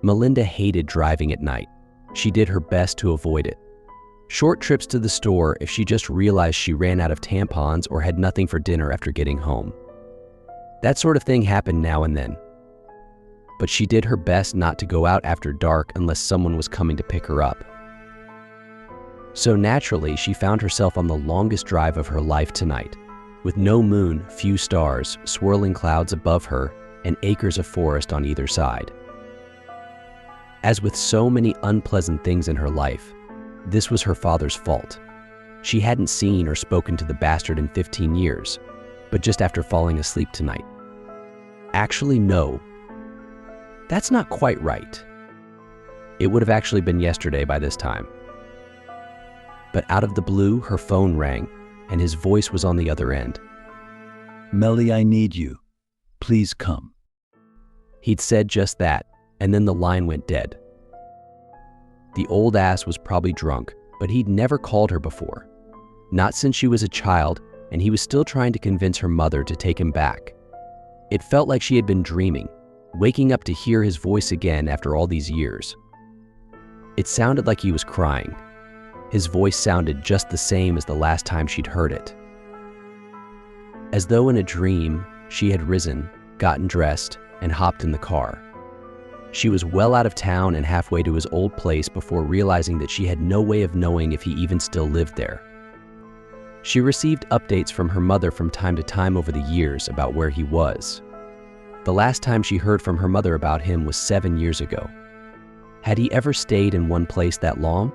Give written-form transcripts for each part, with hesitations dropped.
Melinda hated driving at night. She did her best to avoid it. Short trips to the store if she just realized she ran out of tampons or had nothing for dinner after getting home. That sort of thing happened now and then. But she did her best not to go out after dark unless someone was coming to pick her up. So naturally, she found herself on the longest drive of her life tonight, with no moon, few stars, swirling clouds above her, and acres of forest on either side. As with so many unpleasant things in her life, this was her father's fault. She hadn't seen or spoken to the bastard in 15 years, but just after falling asleep tonight. Actually, no. That's not quite right. It would have actually been yesterday by this time. But out of the blue, her phone rang, and his voice was on the other end. "Melly, I need you. Please come." He'd said just that, and then the line went dead. The old ass was probably drunk, but he'd never called her before. Not since she was a child, and he was still trying to convince her mother to take him back. It felt like she had been dreaming, waking up to hear his voice again after all these years. It sounded like he was crying. His voice sounded just the same as the last time she'd heard it. As though in a dream, she had risen, gotten dressed, and hopped in the car. She was well out of town and halfway to his old place before realizing that she had no way of knowing if he even still lived there. She received updates from her mother from time to time over the years about where he was. The last time she heard from her mother about him was 7 years ago. Had he ever stayed in one place that long?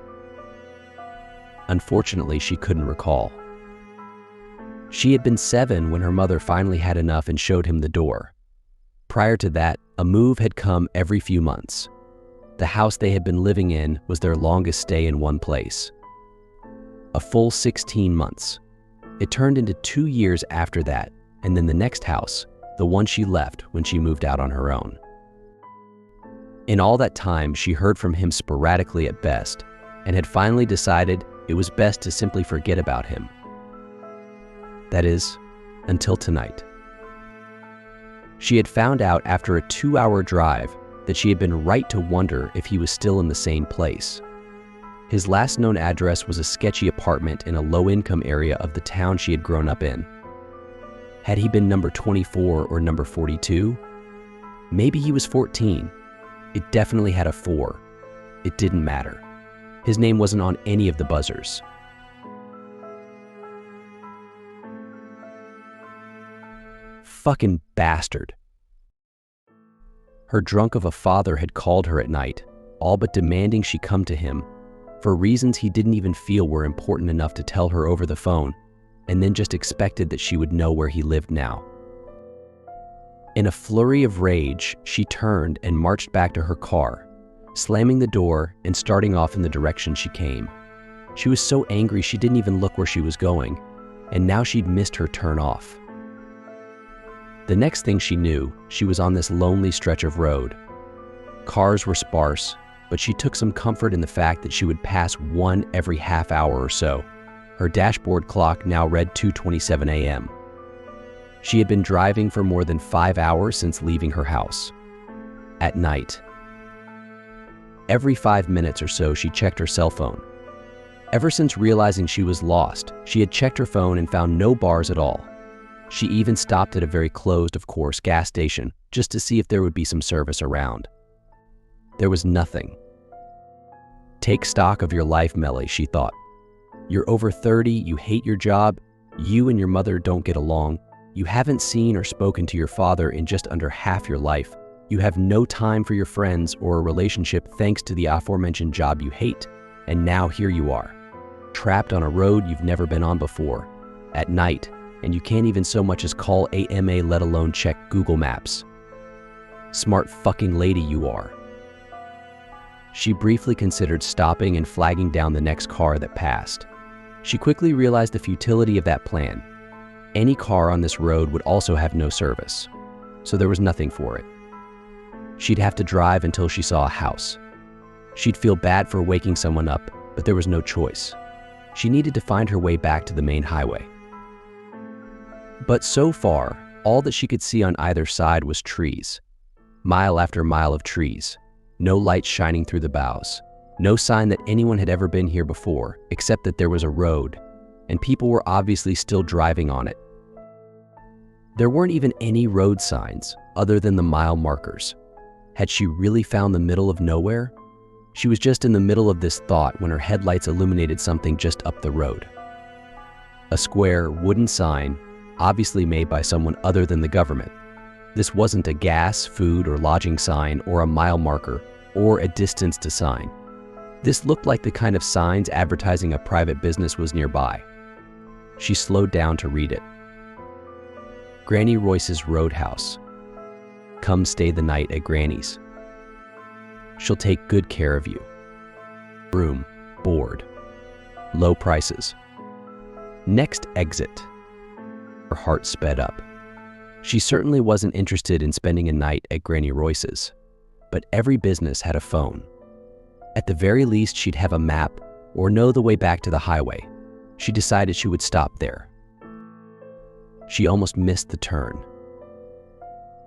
Unfortunately, she couldn't recall. She had been 7 when her mother finally had enough and showed him the door. Prior to that, a move had come every few months. The house they had been living in was their longest stay in one place. A full 16 months. It turned into 2 years after that, and then the next house, the one she left when she moved out on her own. In all that time, she heard from him sporadically at best, and had finally decided it was best to simply forget about him. That is, until tonight. She had found out after a 2-hour drive that she had been right to wonder if he was still in the same place. His last known address was a sketchy apartment in a low-income area of the town she had grown up in. Had he been number 24 or number 42? Maybe he was 14. It definitely had a 4. It didn't matter. His name wasn't on any of the buzzers. Fucking bastard. Her drunk of a father had called her at night, all but demanding she come to him, for reasons he didn't even feel were important enough to tell her over the phone, and then just expected that she would know where he lived now. In a flurry of rage, she turned and marched back to her car, slamming the door and starting off in the direction she came. She was so angry she didn't even look where she was going, and now she'd missed her turn off. The next thing she knew, she was on this lonely stretch of road. Cars were sparse, but she took some comfort in the fact that she would pass one every half hour or so. Her dashboard clock now read 2:27 a.m. She had been driving for more than 5 hours since leaving her house. At night. Every 5 minutes or so, she checked her cell phone. Ever since realizing she was lost, she had checked her phone and found no bars at all. She even stopped at a very closed, of course, gas station just to see if there would be some service around. There was nothing. Take stock of your life, Melly, she thought. You're over 30, you hate your job, you and your mother don't get along, you haven't seen or spoken to your father in just under half your life, you have no time for your friends or a relationship thanks to the aforementioned job you hate, and now here you are, trapped on a road you've never been on before, at night, and you can't even so much as call AMA, let alone check Google Maps. Smart fucking lady you are. She briefly considered stopping and flagging down the next car that passed. She quickly realized the futility of that plan. Any car on this road would also have no service, so there was nothing for it. She'd have to drive until she saw a house. She'd feel bad for waking someone up, but there was no choice. She needed to find her way back to the main highway. But so far, all that she could see on either side was trees. Mile after mile of trees. No lights shining through the boughs. No sign that anyone had ever been here before, except that there was a road, and people were obviously still driving on it. There weren't even any road signs other than the mile markers. Had she really found the middle of nowhere? She was just in the middle of this thought when her headlights illuminated something just up the road. A square wooden sign, obviously made by someone other than the government. This wasn't a gas, food, or lodging sign, or a mile marker, or a distance to sign. This looked like the kind of signs advertising a private business was nearby. She slowed down to read it. Granny Royce's Roadhouse. Come stay the night at Granny's. She'll take good care of you. Room, board, low prices. Next exit. Her heart sped up. She certainly wasn't interested in spending a night at Granny Royce's, but every business had a phone. At the very least, she'd have a map or know the way back to the highway. She decided she would stop there. She almost missed the turn.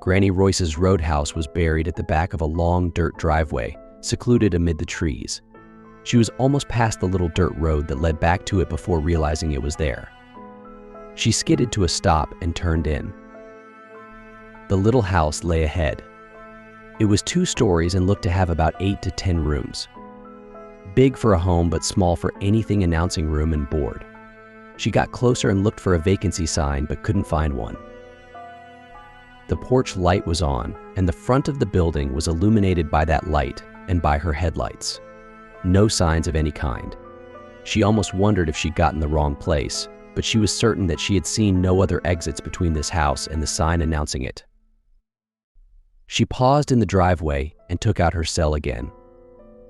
Granny Royce's Roadhouse was buried at the back of a long dirt driveway, secluded amid the trees. She was almost past the little dirt road that led back to it before realizing it was there. She skidded to a stop and turned in. The little house lay ahead. It was 2 stories and looked to have about 8 to 10 rooms. Big for a home, but small for anything announcing room and board. She got closer and looked for a vacancy sign, but couldn't find one. The porch light was on, and the front of the building was illuminated by that light and by her headlights. No signs of any kind. She almost wondered if she'd gotten the wrong place, but she was certain that she had seen no other exits between this house and the sign announcing it. She paused in the driveway and took out her cell again.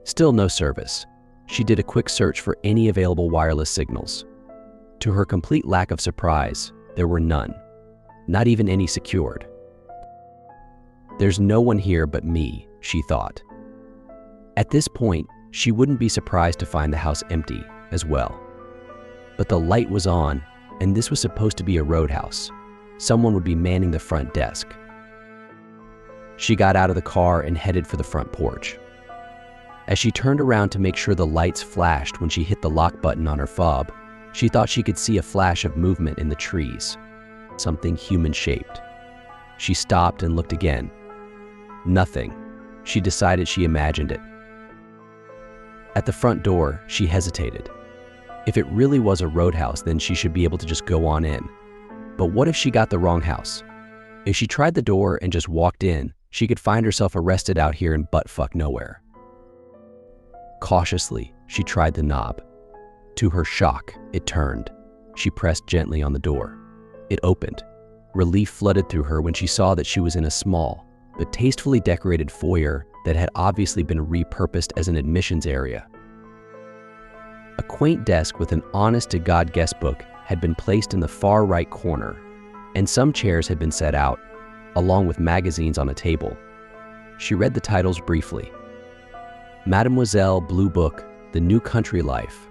Still no service. She did a quick search for any available wireless signals. To her complete lack of surprise, there were none. Not even any secured. There's no one here but me, she thought. At this point, she wouldn't be surprised to find the house empty as well. But the light was on, and this was supposed to be a roadhouse. Someone would be manning the front desk. She got out of the car and headed for the front porch. As she turned around to make sure the lights flashed when she hit the lock button on her fob, she thought she could see a flash of movement in the trees, something human-shaped. She stopped and looked again. Nothing. She decided she imagined it. At the front door, she hesitated. If it really was a roadhouse, then she should be able to just go on in. But what if she got the wrong house? If she tried the door and just walked in, she could find herself arrested out here in butt-fuck nowhere. Cautiously, she tried the knob. To her shock, it turned. She pressed gently on the door. It opened. Relief flooded through her when she saw that she was in a small, but tastefully decorated foyer that had obviously been repurposed as an admissions area. A quaint desk with an honest-to-God guestbook had been placed in the far right corner, and some chairs had been set out, along with magazines on a table. She read the titles briefly. Mademoiselle Blue Book, The New Country Life,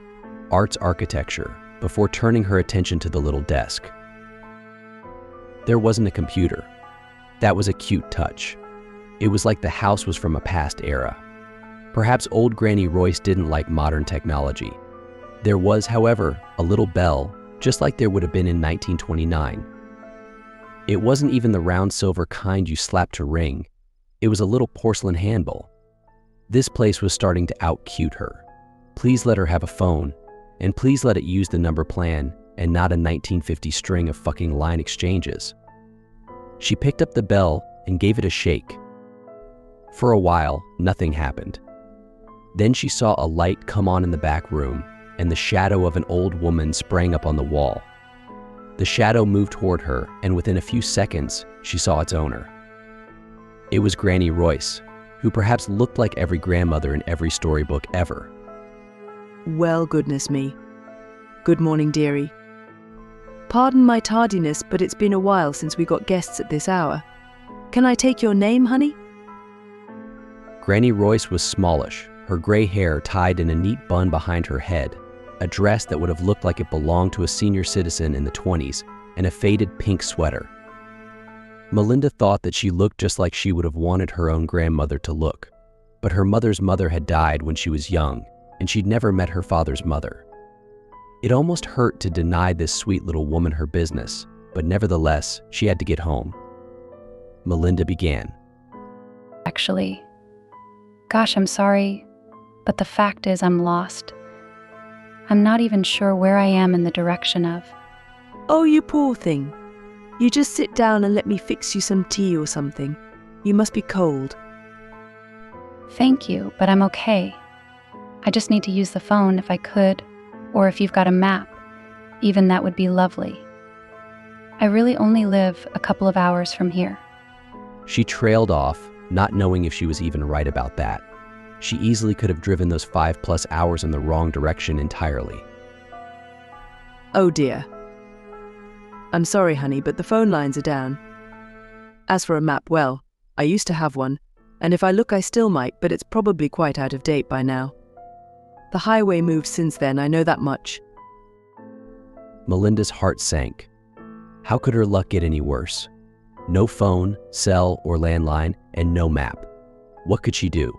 Arts Architecture, before turning her attention to the little desk. There wasn't a computer. That was a cute touch. It was like the house was from a past era. Perhaps old Granny Royce didn't like modern technology. There was, however, a little bell, just like there would have been in 1929. It wasn't even the round silver kind you slap to ring. It was a little porcelain handle. This place was starting to out-cute her. Please let her have a phone, and please let it use the number plan and not a 1950 string of fucking line exchanges. She picked up the bell and gave it a shake. For a while, nothing happened. Then she saw a light come on in the back room, and the shadow of an old woman sprang up on the wall. The shadow moved toward her, and within a few seconds, she saw its owner. It was Granny Royce, who perhaps looked like every grandmother in every storybook ever. Well, goodness me. Good morning, dearie. Pardon my tardiness, but it's been a while since we got guests at this hour. Can I take your name, honey? Granny Royce was smallish, her gray hair tied in a neat bun behind her head, a dress that would have looked like it belonged to a senior citizen in the 20s, and a faded pink sweater. Melinda thought that she looked just like she would have wanted her own grandmother to look. but her mother's mother had died when she was young, and she'd never met her father's mother. It almost hurt to deny this sweet little woman her business, but nevertheless, she had to get home. Melinda began. Actually, gosh, I'm sorry, but the fact is I'm lost. I'm not even sure where I am in the direction of. Oh, you poor thing. You just sit down and let me fix you some tea or something. You must be cold. Thank you, but I'm okay. I just need to use the phone if I could, or if you've got a map, even that would be lovely. I really only live a couple of hours from here. She trailed off, not knowing if she was even right about that. She easily could have driven those 5+ hours in the wrong direction entirely. Oh dear. I'm sorry, honey, but the phone lines are down. As for a map, well, I used to have one, and if I look I still might, but it's probably quite out of date by now. The highway moved since then, I know that much. Melinda's heart sank. How could her luck get any worse? No phone, cell, or landline, and no map. What could she do?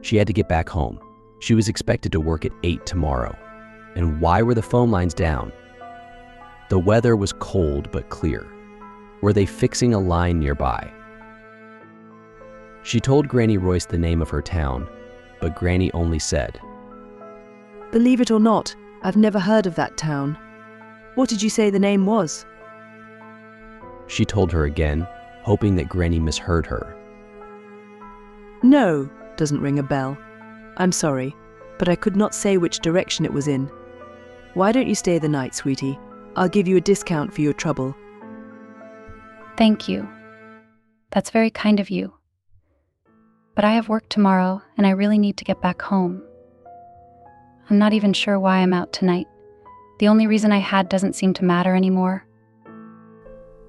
She had to get back home. She was expected to work at 8 tomorrow. And why were the phone lines down? The weather was cold but clear. Were they fixing a line nearby? She told Granny Royce the name of her town, but Granny only said, Believe it or not, I've never heard of that town. What did you say the name was? She told her again, hoping that Granny misheard her. No, doesn't ring a bell. I'm sorry, but I could not say which direction it was in. Why don't you stay the night, sweetie? I'll give you a discount for your trouble. Thank you. That's very kind of you. But I have work tomorrow, and I really need to get back home. I'm not even sure why I'm out tonight. The only reason I had doesn't seem to matter anymore.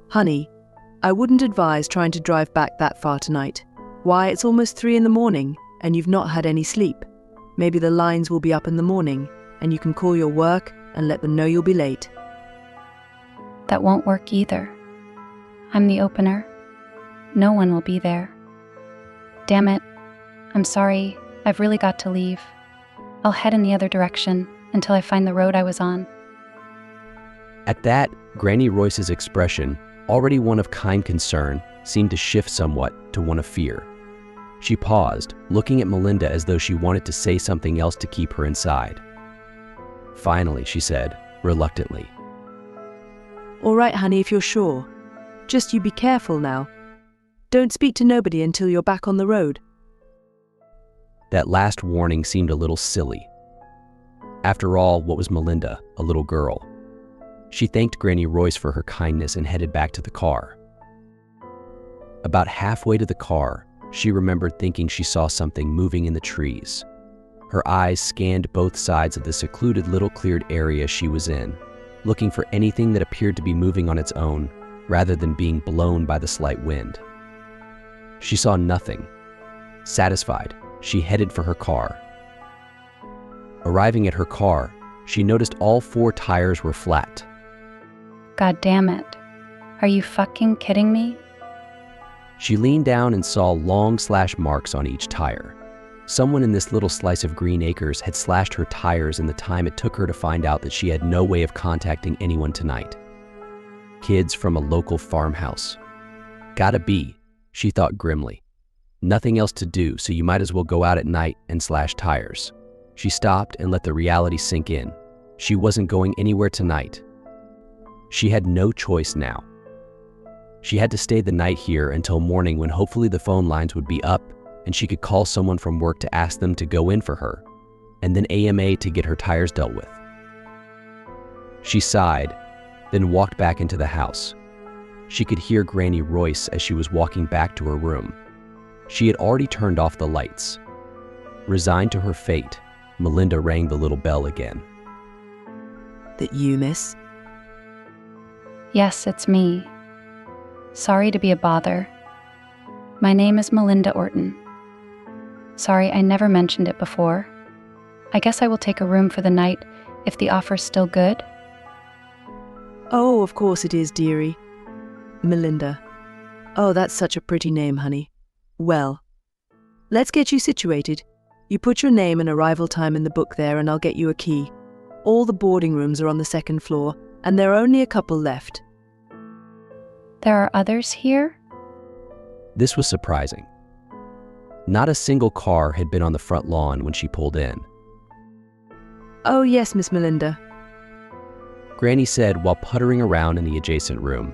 Honey, I wouldn't advise trying to drive back that far tonight. Why, it's almost 3 a.m, and you've not had any sleep. Maybe the lines will be up in the morning, and you can call your work and let them know you'll be late. That won't work either. I'm the opener. No one will be there. Damn it. I'm sorry. I've really got to leave. I'll head in the other direction until I find the road I was on. At that, Granny Royce's expression, already one of kind concern, seemed to shift somewhat to one of fear. She paused, looking at Melinda as though she wanted to say something else to keep her inside. Finally, she said, reluctantly, All right, honey, if you're sure. Just you be careful now. Don't speak to nobody until you're back on the road. That last warning seemed a little silly. After all, what was Melinda, a little girl? She thanked Granny Royce for her kindness and headed back to the car. About halfway to the car, she remembered thinking she saw something moving in the trees. Her eyes scanned both sides of the secluded little cleared area she was in, looking for anything that appeared to be moving on its own, rather than being blown by the slight wind. She saw nothing. Satisfied, she headed for her car. Arriving at her car, she noticed all 4 tires were flat. God damn it. Are you fucking kidding me? She leaned down and saw long slash marks on each tire. Someone in this little slice of green acres had slashed her tires in the time it took her to find out that she had no way of contacting anyone tonight. Kids from a local farmhouse. Gotta be, she thought grimly. Nothing else to do, so you might as well go out at night and slash tires. She stopped and let the reality sink in. She wasn't going anywhere tonight. She had no choice now. She had to stay the night here until morning, when hopefully the phone lines would be up and she could call someone from work to ask them to go in for her, and then AMA to get her tires dealt with. She sighed, then walked back into the house. She could hear Granny Royce as she was walking back to her room. She had already turned off the lights. Resigned to her fate, Melinda rang the little bell again. That you, miss? Yes, it's me. Sorry to be a bother. My name is Melinda Orton. Sorry, I never mentioned it before. I guess I will take a room for the night if the offer's still good. Oh, of course it is, dearie. Melinda. Oh, that's such a pretty name, honey. Well, Let's get you situated. You put your name and arrival time in the book there and I'll get you a key. All the boarding rooms are on the second floor, and there are only a couple left. There are others here? This was surprising. Not a single car had been on the front lawn when she pulled in. Oh yes, Miss Melinda. Granny said while puttering around in the adjacent room.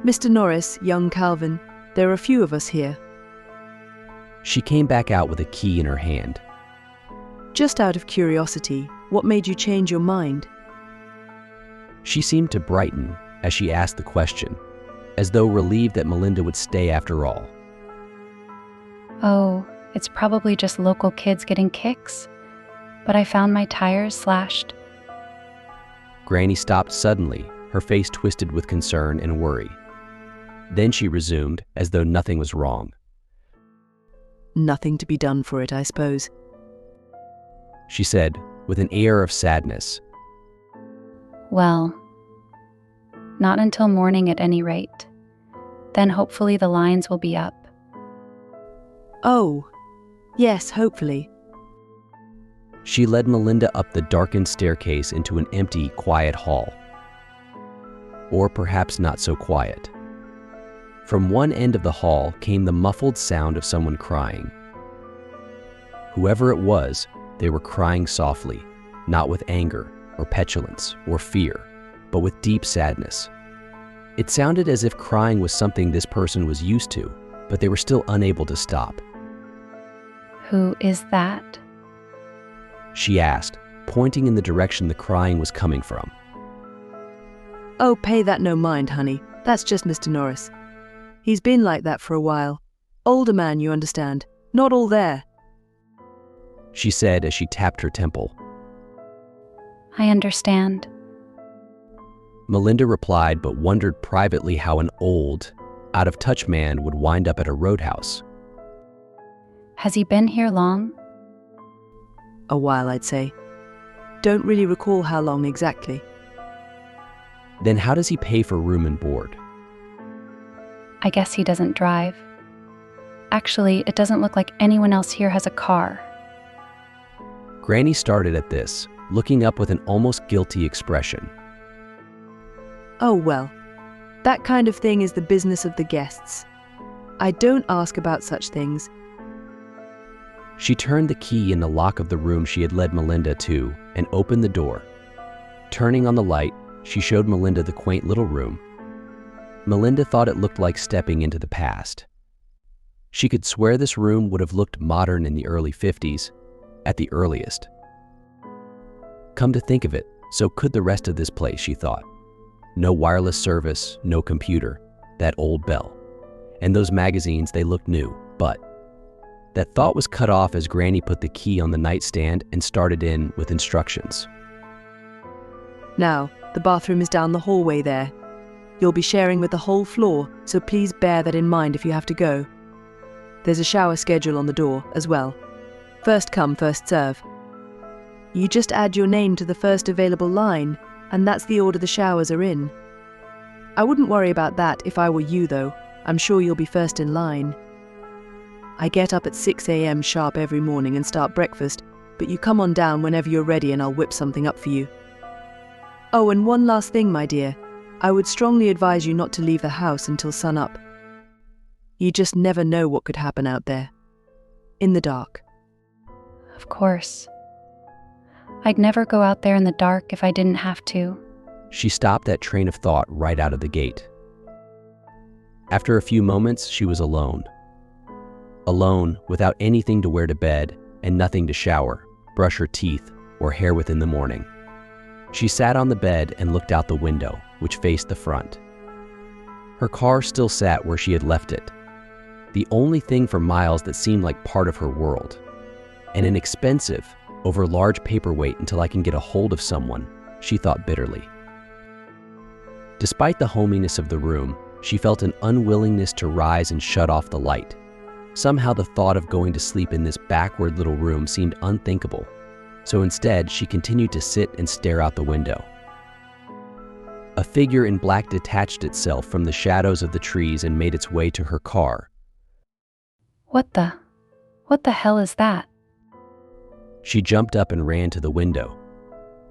Mr. Norris, young Calvin, there are a few of us here. She came back out with a key in her hand. Just out of curiosity, what made you change your mind? She seemed to brighten as she asked the question, as though relieved that Melinda would stay after all. Oh, it's probably just local kids getting kicks. But I found my tires slashed. Granny stopped suddenly, her face twisted with concern and worry. Then she resumed as though nothing was wrong. Nothing to be done for it, I suppose. She said with an air of sadness. Well, not until morning at any rate. Then hopefully the lines will be up. Oh, yes, hopefully. She led Melinda up the darkened staircase into an empty, quiet hall. Or perhaps not so quiet. From one end of the hall came the muffled sound of someone crying. Whoever it was, they were crying softly, not with anger or petulance or fear, but with deep sadness. It sounded as if crying was something this person was used to, but they were still unable to stop. Who is that? She asked, pointing in the direction the crying was coming from. Oh, pay that no mind, honey. That's just Mr. Norris. He's been like that for a while. Older man, you understand. Not all there. She said as she tapped her temple. I understand. Melinda replied, but wondered privately how an old, out-of-touch man would wind up at a roadhouse. Has he been here long? A while, I'd say. Don't really recall how long exactly. Then how does he pay for room and board? I guess he doesn't drive. Actually, it doesn't look like anyone else here has a car. Granny started at this, looking up with an almost guilty expression. Oh well, that kind of thing is the business of the guests. I don't ask about such things. She turned the key in the lock of the room she had led Melinda to and opened the door. Turning on the light, she showed Melinda the quaint little room. Melinda thought it looked like stepping into the past. She could swear this room would have looked modern in the early 50s, at the earliest. Come to think of it, so could the rest of this place, she thought. No wireless service, no computer, that old bell. And those magazines, they looked new, but that thought was cut off as Granny put the key on the nightstand and started in with instructions. Now, the bathroom is down the hallway there. You'll be sharing with the whole floor, so please bear that in mind if you have to go. There's a shower schedule on the door as well. First come, first serve. You just add your name to the first available line, and that's the order the showers are in. I wouldn't worry about that if I were you, though. I'm sure you'll be first in line. I get up at 6 a.m. sharp every morning and start breakfast, but you come on down whenever you're ready and I'll whip something up for you. Oh, and one last thing, my dear. I would strongly advise you not to leave the house until sunup. You just never know what could happen out there. In the dark. Of course. I'd never go out there in the dark if I didn't have to. She stopped that train of thought right out of the gate. After a few moments, she was alone. Alone, without anything to wear to bed and nothing to shower, brush her teeth, or hair with in the morning. She sat on the bed and looked out the window, which faced the front. Her car still sat where she had left it. The only thing for miles that seemed like part of her world. And an expensive, over large paperweight until I can get a hold of someone, she thought bitterly. Despite the hominess of the room, she felt an unwillingness to rise and shut off the light. Somehow the thought of going to sleep in this backward little room seemed unthinkable. So instead, she continued to sit and stare out the window. A figure in black detached itself from the shadows of the trees and made its way to her car. What the hell is that? She jumped up and ran to the window.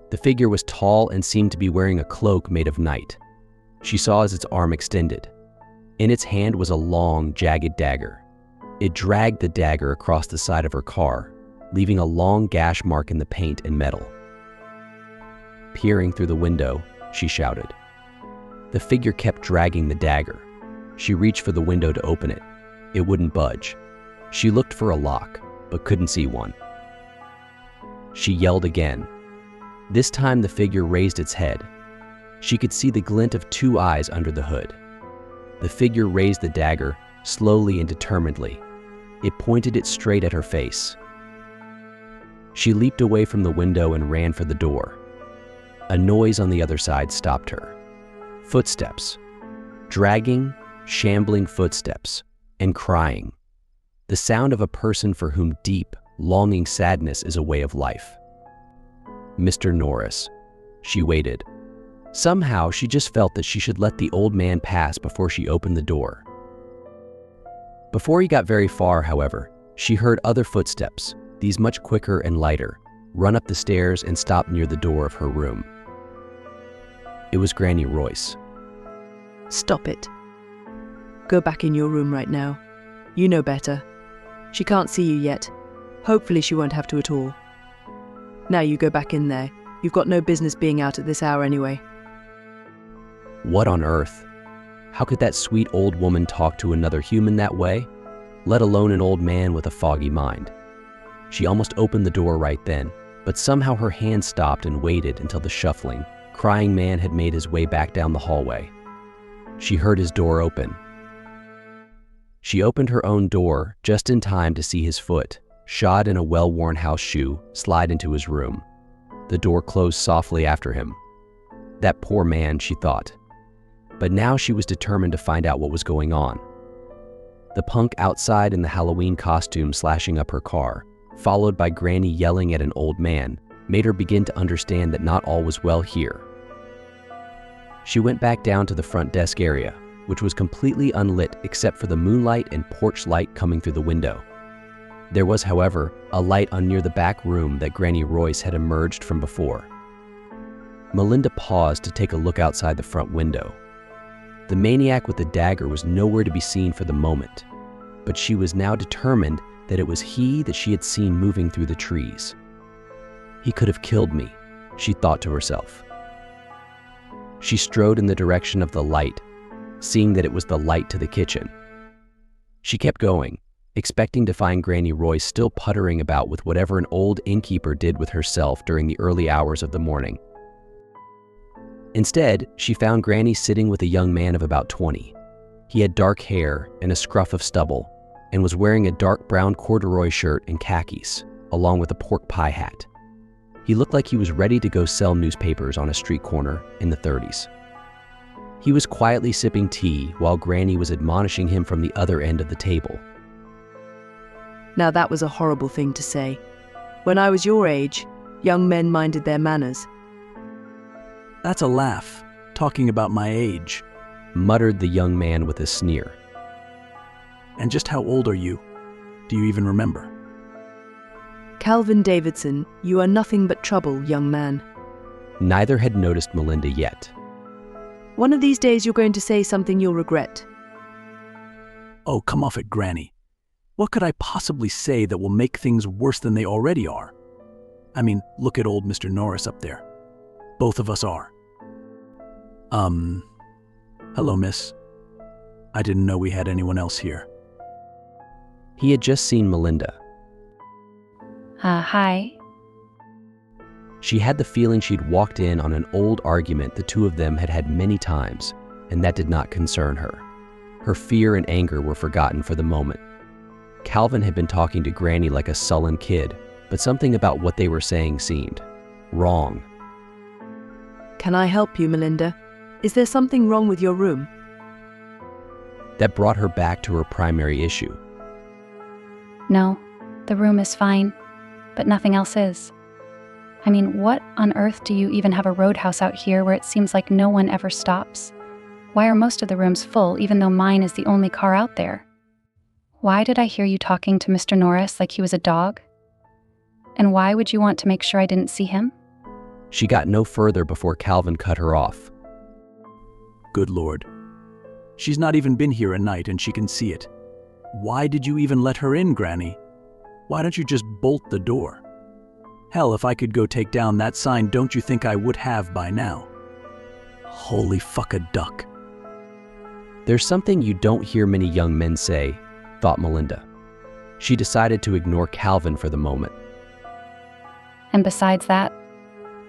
The figure was tall and seemed to be wearing a cloak made of night. She saw as its arm extended. In its hand was a long, jagged dagger. It dragged the dagger across the side of her car, leaving a long gash mark in the paint and metal. Peering through the window, she shouted. The figure kept dragging the dagger. She reached for the window to open it. It wouldn't budge. She looked for a lock, but couldn't see one. She yelled again. This time the figure raised its head. She could see the glint of two eyes under the hood. The figure raised the dagger, slowly and determinedly. It pointed it straight at her face. She leaped away from the window and ran for the door. A noise on the other side stopped her. Footsteps. Dragging, shambling footsteps, and crying. The sound of a person for whom deep, longing sadness is a way of life. Mr. Norris. She waited. Somehow, she just felt that she should let the old man pass before she opened the door. Before he got very far, however, she heard other footsteps, these much quicker and lighter, run up the stairs and stop near the door of her room. It was Granny Royce. Stop it. Go back in your room right now. You know better. She can't see you yet. Hopefully she won't have to at all. Now you go back in there. You've got no business being out at this hour anyway. What on earth? How could that sweet old woman talk to another human that way, let alone an old man with a foggy mind? She almost opened the door right then, but somehow her hand stopped and waited until the shuffling, crying man had made his way back down the hallway. She heard his door open. She opened her own door just in time to see his foot, shod in a well-worn house shoe, slide into his room. The door closed softly after him. That poor man, she thought. But now she was determined to find out what was going on. The punk outside in the Halloween costume slashing up her car, followed by Granny yelling at an old man, made her begin to understand that not all was well here. She went back down to the front desk area, which was completely unlit except for the moonlight and porch light coming through the window. There was, however, a light on near the back room that Granny Royce had emerged from before. Melinda paused to take a look outside the front window. The maniac with the dagger was nowhere to be seen for the moment, but she was now determined that it was he that she had seen moving through the trees. He could have killed me, she thought to herself. She strode in the direction of the light, seeing that it was the light to the kitchen. She kept going, expecting to find Granny Royce still puttering about with whatever an old innkeeper did with herself during the early hours of the morning. Instead, she found Granny sitting with a young man of about 20. He had dark hair and a scruff of stubble, and was wearing a dark brown corduroy shirt and khakis, along with a pork pie hat. He looked like he was ready to go sell newspapers on a street corner in the 30s. He was quietly sipping tea while Granny was admonishing him from the other end of the table. Now that was a horrible thing to say. When I was your age, young men minded their manners. That's a laugh, talking about my age. Muttered the young man with a sneer. And just how old are you? Do you even remember? Calvin Davidson, you are nothing but trouble, young man. Neither had noticed Melinda yet. One of these days you're going to say something you'll regret. Oh, come off it, Granny. What could I possibly say that will make things worse than they already are? I mean, look at old Mr. Norris up there. Both of us are. Hello, miss. I didn't know we had anyone else here. He had just seen Melinda. Hi. She had the feeling she'd walked in on an old argument the two of them had had many times, and that did not concern her. Her fear and anger were forgotten for the moment. Calvin had been talking to Granny like a sullen kid, but something about what they were saying seemed wrong. Can I help you, Melinda? Is there something wrong with your room? That brought her back to her primary issue. No, the room is fine, but nothing else is. I mean, what on earth do you even have a roadhouse out here where it seems like no one ever stops? Why are most of the rooms full, even though mine is the only car out there? Why did I hear you talking to Mr. Norris like he was a dog? And why would you want to make sure I didn't see him? She got no further before Calvin cut her off. Good Lord. She's not even been here a night and she can see it. Why did you even let her in, Granny? Why don't you just bolt the door? Hell, if I could go take down that sign, don't you think I would have by now? Holy fuck a duck. There's something you don't hear many young men say, thought Melinda. She decided to ignore Calvin for the moment. And besides that,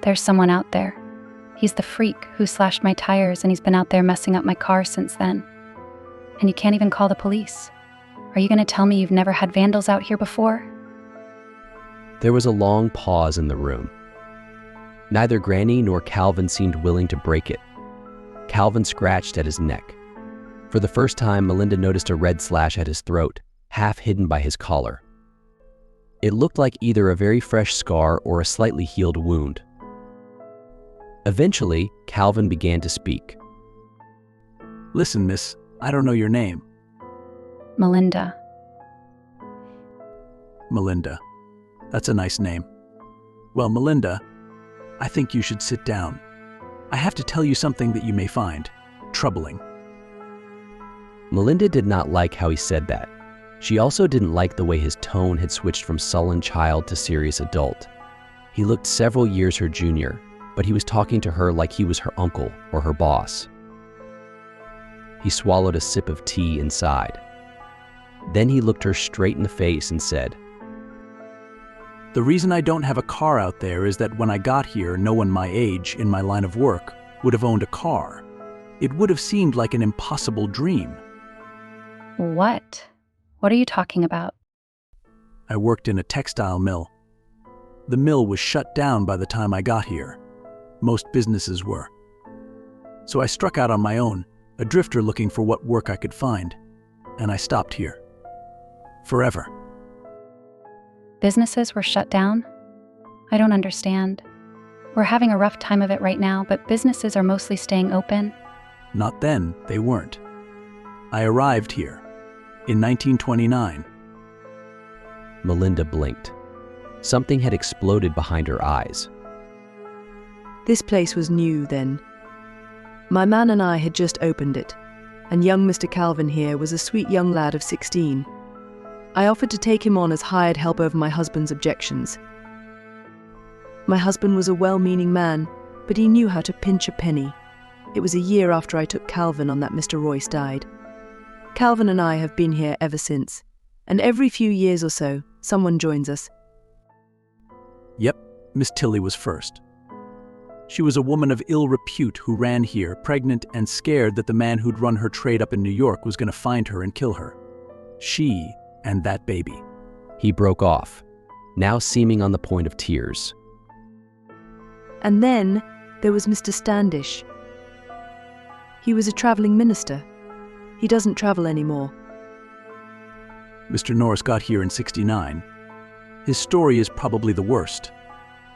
there's someone out there. He's the freak who slashed my tires and he's been out there messing up my car since then. And you can't even call the police. Are you going to tell me you've never had vandals out here before? There was a long pause in the room. Neither Granny nor Calvin seemed willing to break it. Calvin scratched at his neck. For the first time, Melinda noticed a red slash at his throat, half hidden by his collar. It looked like either a very fresh scar or a slightly healed wound. Eventually, Calvin began to speak. Listen, miss, I don't know your name. Melinda. Melinda. That's a nice name. Well, Melinda, I think you should sit down. I have to tell you something that you may find troubling. Melinda did not like how he said that. She also didn't like the way his tone had switched from sullen child to serious adult. He looked several years her junior, but he was talking to her like he was her uncle or her boss. He swallowed a sip of tea and sighed. Then he looked her straight in the face and said, The reason I don't have a car out there is that when I got here, no one my age, in my line of work, would have owned a car. It would have seemed like an impossible dream. What? What are you talking about? I worked in a textile mill. The mill was shut down by the time I got here. Most businesses were. So I struck out on my own, a drifter looking for what work I could find, and I stopped here. Forever. Businesses were shut down? I don't understand. We're having a rough time of it right now, but businesses are mostly staying open. Not then, they weren't. I arrived here in 1929. Melinda blinked. Something had exploded behind her eyes. This place was new then. My man and I had just opened it, and young Mr. Calvin here was a sweet young lad of 16. I offered to take him on as hired help over my husband's objections. My husband was a well-meaning man, but he knew how to pinch a penny. It was a year after I took Calvin on that Mr. Royce died. Calvin and I have been here ever since, and every few years or so, someone joins us. Yep, Miss Tilly was first. She was a woman of ill repute who ran here, pregnant and scared that the man who'd run her trade up in New York was going to find her and kill her. She and that baby. He broke off, now seeming on the point of tears. And then there was Mr. Standish. He was a traveling minister. He doesn't travel anymore. Mr. Norris got here in '69. His story is probably the worst.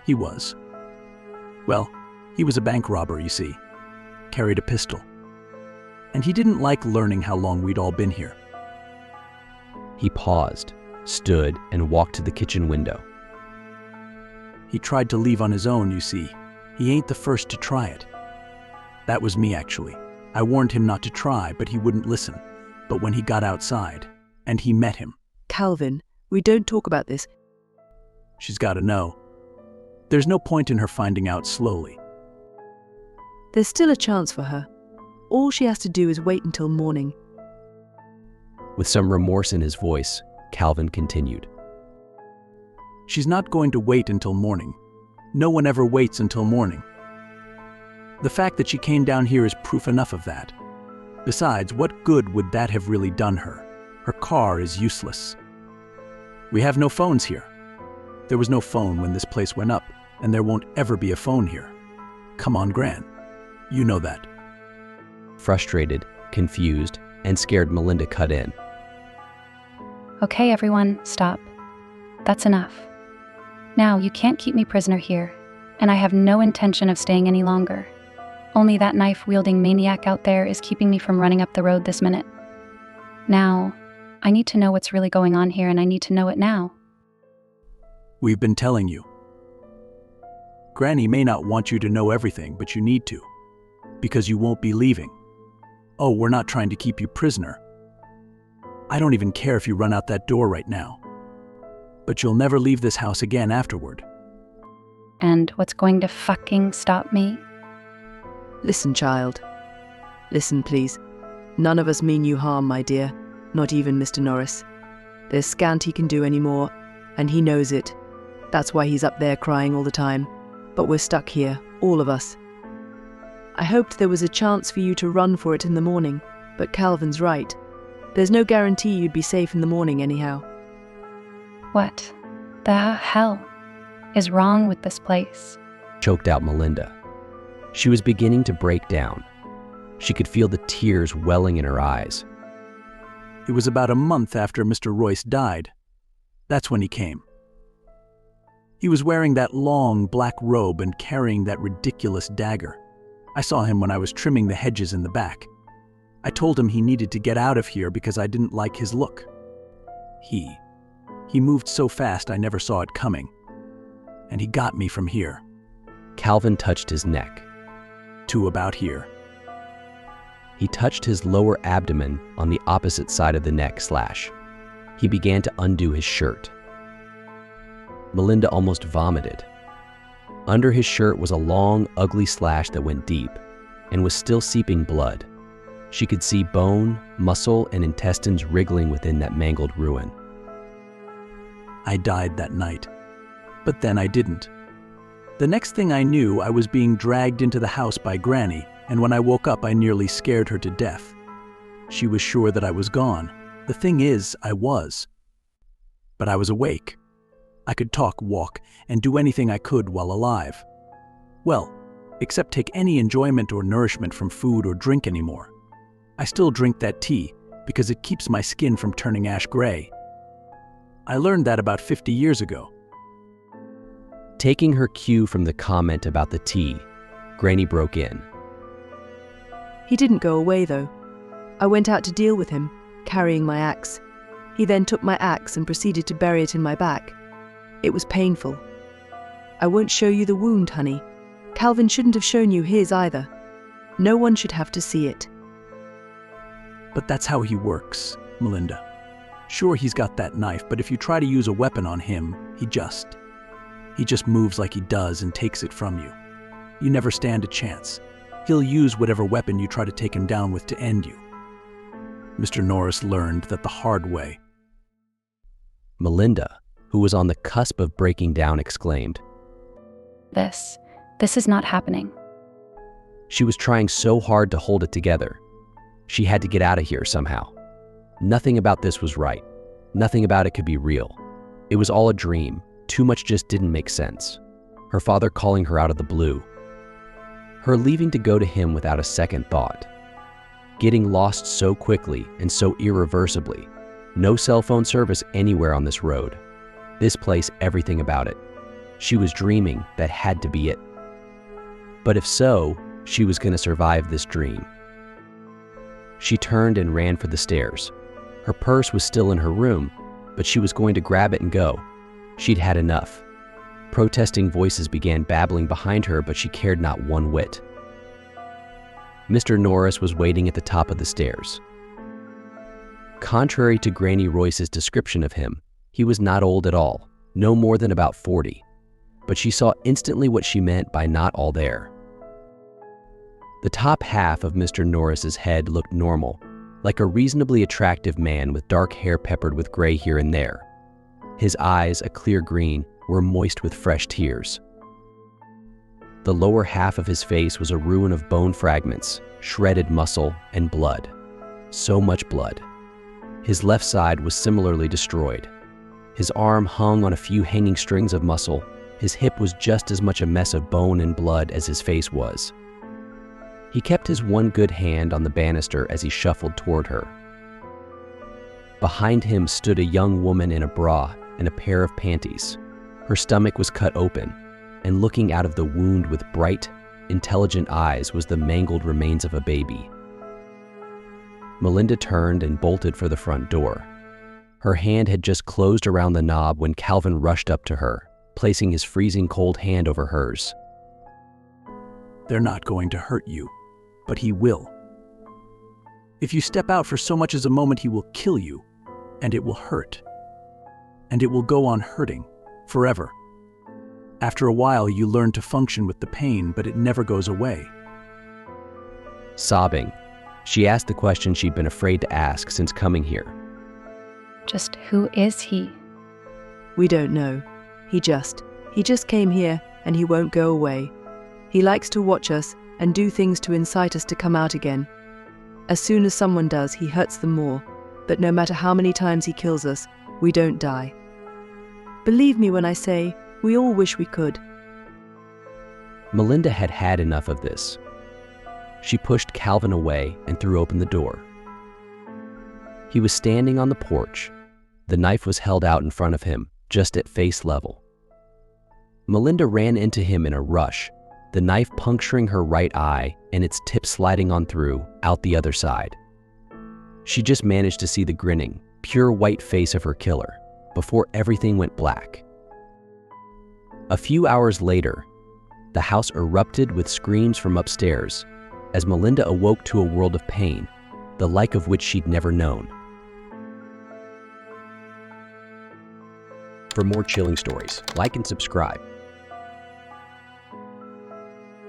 He was. Well, he was a bank robber, you see. Carried a pistol. And he didn't like learning how long we'd all been here. He paused, stood, and walked to the kitchen window. He tried to leave on his own, you see. He ain't the first to try it. That was me, actually. I warned him not to try, but he wouldn't listen. But when he got outside, and he met him. Calvin, we don't talk about this. She's got to know. There's no point in her finding out slowly. There's still a chance for her. All she has to do is wait until morning. With some remorse in his voice, Calvin continued. She's not going to wait until morning. No one ever waits until morning. The fact that she came down here is proof enough of that. Besides, what good would that have really done her? Her car is useless. We have no phones here. There was no phone when this place went up, and there won't ever be a phone here. Come on, Gran. You know that. Frustrated, confused, and scared, Melinda cut in. Okay, everyone, stop. That's enough. Now, you can't keep me prisoner here, and I have no intention of staying any longer. Only that knife-wielding maniac out there is keeping me from running up the road this minute. Now, I need to know what's really going on here, and I need to know it now. We've been telling you. Granny may not want you to know everything, but you need to, because you won't be leaving. Oh, we're not trying to keep you prisoner. I don't even care if you run out that door right now. But you'll never leave this house again afterward. And what's going to fucking stop me? Listen, child. Listen, please. None of us mean you harm, my dear. Not even Mr. Norris. There's scant he can do anymore, and he knows it. That's why he's up there crying all the time. But we're stuck here, all of us. I hoped there was a chance for you to run for it in the morning, but Calvin's right. There's no guarantee you'd be safe in the morning anyhow. What the hell is wrong with this place? Choked out Melinda. She was beginning to break down. She could feel the tears welling in her eyes. It was about a month after Mr. Royce died. That's when he came. He was wearing that long black robe and carrying that ridiculous dagger. I saw him when I was trimming the hedges in the back. I told him he needed to get out of here because I didn't like his look. He moved so fast I never saw it coming. And he got me from here. Calvin touched his neck. To about here. He touched his lower abdomen on the opposite side of the neck slash. He began to undo his shirt. Melinda almost vomited. Under his shirt was a long, ugly slash that went deep and was still seeping blood. She could see bone, muscle, and intestines wriggling within that mangled ruin. I died that night, but then I didn't. The next thing I knew, I was being dragged into the house by Granny, and when I woke up, I nearly scared her to death. She was sure that I was gone. The thing is, I was. But I was awake. I could talk, walk, and do anything I could while alive. Well, except take any enjoyment or nourishment from food or drink anymore. I still drink that tea because it keeps my skin from turning ash gray. I learned that about 50 years ago. Taking her cue from the comment about the tea, Granny broke in. He didn't go away, though. I went out to deal with him, carrying my axe. He then took my axe and proceeded to bury it in my back. It was painful. I won't show you the wound, honey. Calvin shouldn't have shown you his either. No one should have to see it. But that's how he works, Melinda. Sure, he's got that knife, but if you try to use a weapon on him, he just moves like he does and takes it from you. You never stand a chance. He'll use whatever weapon you try to take him down with to end you. Mr. Norris learned that the hard way. Melinda, who was on the cusp of breaking down, exclaimed. This is not happening. She was trying so hard to hold it together. She had to get out of here somehow. Nothing about this was right. Nothing about it could be real. It was all a dream. Too much just didn't make sense. Her father calling her out of the blue. Her leaving to go to him without a second thought. Getting lost so quickly and so irreversibly. No cell phone service anywhere on this road. This place, everything about it. She was dreaming that had to be it. But if so, she was going to survive this dream. She turned and ran for the stairs. Her purse was still in her room, but she was going to grab it and go. She'd had enough. Protesting voices began babbling behind her, but she cared not one whit. Mr. Norris was waiting at the top of the stairs. Contrary to Granny Royce's description of him, he was not old at all, no more than about 40. But she saw instantly what she meant by not all there. The top half of Mr. Norris's head looked normal, like a reasonably attractive man with dark hair peppered with gray here and there. His eyes, a clear green, were moist with fresh tears. The lower half of his face was a ruin of bone fragments, shredded muscle, and blood. So much blood. His left side was similarly destroyed. His arm hung on a few hanging strings of muscle. His hip was just as much a mess of bone and blood as his face was. He kept his one good hand on the banister as he shuffled toward her. Behind him stood a young woman in a bra and a pair of panties. Her stomach was cut open, and looking out of the wound with bright, intelligent eyes was the mangled remains of a baby. Melinda turned and bolted for the front door. Her hand had just closed around the knob when Calvin rushed up to her, placing his freezing cold hand over hers. They're not going to hurt you, but he will. If you step out for so much as a moment, he will kill you, and it will hurt. And it will go on hurting, forever. After a while, you learn to function with the pain, but it never goes away. Sobbing, she asked the question she'd been afraid to ask since coming here. Just who is he? We don't know. He just came here, and he won't go away. He likes to watch us and do things to incite us to come out again. As soon as someone does, he hurts them more, but no matter how many times he kills us, we don't die. Believe me when I say, we all wish we could. Melinda had had enough of this. She pushed Calvin away and threw open the door. He was standing on the porch. The knife was held out in front of him, just at face level. Melinda ran into him in a rush, the knife puncturing her right eye and its tip sliding on through, out the other side. She just managed to see the grinning, pure white face of her killer before everything went black. A few hours later, the house erupted with screams from upstairs as Melinda awoke to a world of pain, the like of which she'd never known. For more chilling stories, like and subscribe.